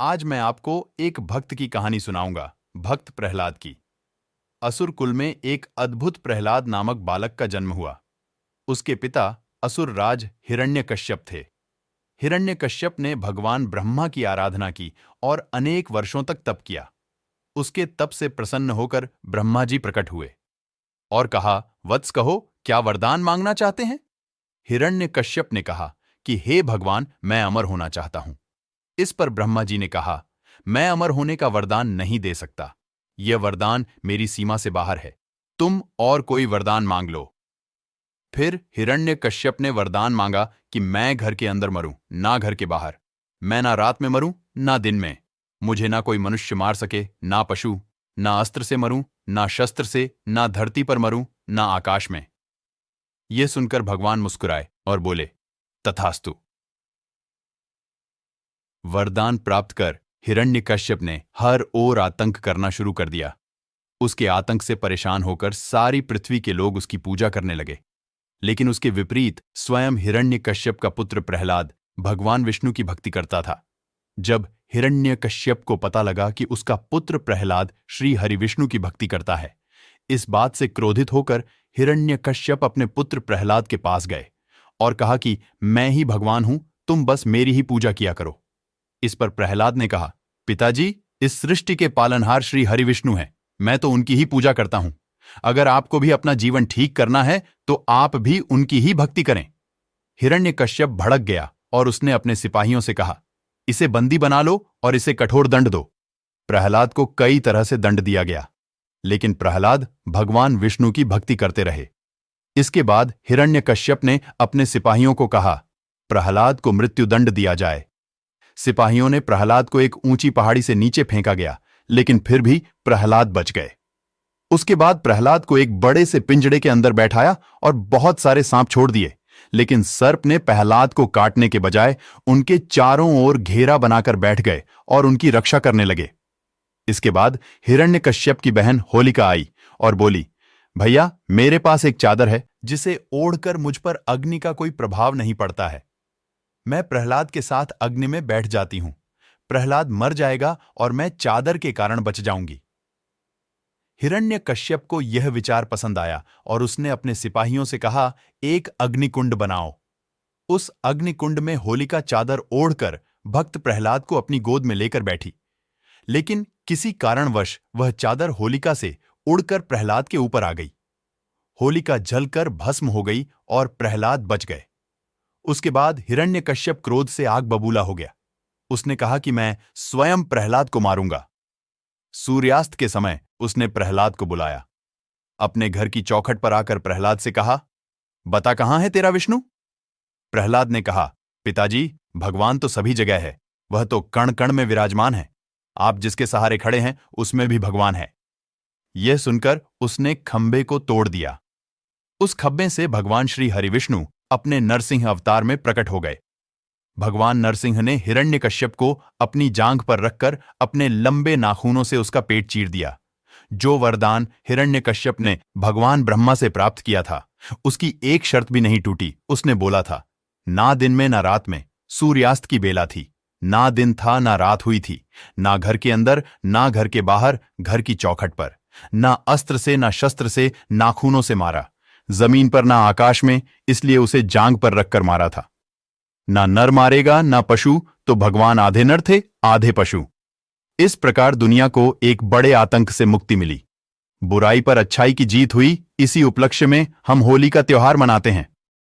आज मैं आपको एक भक्त की कहानी सुनाऊंगा, भक्त प्रहलाद की। असुर कुल में एक अद्भुत प्रहलाद नामक बालक का जन्म हुआ। उसके पिता असुर राज हिरण्यकश्यप थे। हिरण्यकश्यप ने भगवान ब्रह्मा की आराधना की और अनेक वर्षों तक तप किया। उसके तप से प्रसन्न होकर ब्रह्मा जी प्रकट हुए और कहा, वत्स कहो, क्या वरदान मांगना चाहते हैं? हिरण्यकश्यप ने कहा कि हे भगवान, मैं अमर होना चाहता हूं। इस पर ब्रह्मा जी ने कहा, मैं अमर होने का वरदान नहीं दे सकता। यह वरदान मेरी सीमा से बाहर है। तुम और कोई वरदान मांग लो। फिर हिरण्यकश्यप ने वरदान मांगा कि मैं घर के अंदर मरूं, ना घर के बाहर। मैं ना रात में मरूं, ना दिन में। मुझे ना कोई मनुष्य मार सके, ना पशु। ना अस्त्र से मरूं, ना शस्त्र से, ना धरती पर मरूं, ना आकाश में। यह सुनकर भगवान मुस्कुराए और बोले, तथास्तु। वरदान प्राप्त कर हिरण्यकश्यप ने हर ओर आतंक करना शुरू कर दिया। उसके आतंक से परेशान होकर सारी पृथ्वी के लोग उसकी पूजा करने लगे। लेकिन उसके विपरीत स्वयं हिरण्यकश्यप का पुत्र प्रहलाद भगवान विष्णु की भक्ति करता था। जब हिरण्यकश्यप को पता लगा कि उसका पुत्र प्रहलाद श्री हरिविष्णु की भक्ति करता है, इस बात से क्रोधित होकर हिरण्यकश्यप अपने पुत्र प्रहलाद के पास गए और कहा कि मैं ही भगवान हूं, तुम बस मेरी ही पूजा किया करो। इस पर प्रहलाद ने कहा, पिताजी, इस सृष्टि के पालनहार श्री हरिविष्णु हैं, मैं तो उनकी ही पूजा करता हूं। अगर आपको भी अपना जीवन ठीक करना है तो आप भी उनकी ही भक्ति करें। हिरण्यकश्यप भड़क गया और उसने अपने सिपाहियों से कहा, इसे बंदी बना लो और इसे कठोर दंड दो। प्रहलाद को कई तरह से दंड दिया गया, लेकिन प्रहलाद भगवान विष्णु की भक्ति करते रहे। इसके बाद हिरण्यकश्यप ने अपने सिपाहियों को कहा, प्रहलाद को मृत्युदंड दिया जाए। सिपाहियों ने प्रहलाद को एक ऊंची पहाड़ी से नीचे फेंका गया, लेकिन फिर भी प्रहलाद बच गए। उसके बाद प्रहलाद को एक बड़े से पिंजड़े के अंदर बैठाया और बहुत सारे सांप छोड़ दिए, लेकिन सर्प ने प्रहलाद को काटने के बजाय उनके चारों ओर घेरा बनाकर बैठ गए और उनकी रक्षा करने लगे। इसके बाद हिरण्यकश्यप की बहन होलिका आई और बोली, भैया, मेरे पास एक चादर है जिसे ओढ़कर मुझ पर अग्नि का कोई प्रभाव नहीं पड़ता है। मैं प्रहलाद के साथ अग्नि में बैठ जाती हूं। प्रहलाद मर जाएगा और मैं चादर के कारण बच जाऊंगी। हिरण्यकश्यप को यह विचार पसंद आया और उसने अपने सिपाहियों से कहा, एक अग्निकुंड बनाओ। उस अग्निकुंड में होलिका चादर ओढ़कर भक्त प्रहलाद को अपनी गोद में लेकर बैठी, लेकिन किसी कारणवश वह चादर होलिका से उड़कर प्रहलाद के ऊपर आ गई। होलिका जलकर भस्म हो गई और प्रहलाद बच गए। उसके बाद हिरण्यकश्यप क्रोध से आग बबूला हो गया। उसने कहा कि मैं स्वयं प्रहलाद को मारूंगा। सूर्यास्त के समय उसने प्रहलाद को बुलाया। अपने घर की चौखट पर आकर प्रहलाद से कहा, बता, कहां है तेरा विष्णु? प्रहलाद ने कहा, पिताजी, भगवान तो सभी जगह है, वह तो कण कण में विराजमान है। आप जिसके सहारे खड़े हैं उसमें भी भगवान है। यह सुनकर उसने खंबे को तोड़ दिया। उस खंबे से भगवान श्री हरिविष्णु अपने नरसिंह अवतार में प्रकट हो गए। भगवान नरसिंह ने हिरण्यकश्यप को अपनी जांघ पर रखकर अपने लंबे नाखूनों से उसका पेट चीर दिया। जो वरदान हिरण्यकश्यप ने भगवान ब्रह्मा से प्राप्त किया था, उसकी एक शर्त भी नहीं टूटी। उसने बोला था, ना दिन में ना रात में, सूर्यास्त की बेला थी, ना दिन था ना रात हुई थी, ना घर के अंदर ना घर के बाहर, घर की चौखट पर, ना अस्त्र से ना शस्त्र से, नाखूनों से मारा, जमीन पर ना आकाश में, इसलिए उसे जांघ पर रखकर मारा था। ना नर मारेगा ना पशु, तो भगवान आधे नर थे आधे पशु। इस प्रकार दुनिया को एक बड़े आतंक से मुक्ति मिली। बुराई पर अच्छाई की जीत हुई। इसी उपलक्ष्य में हम होली का त्योहार मनाते हैं।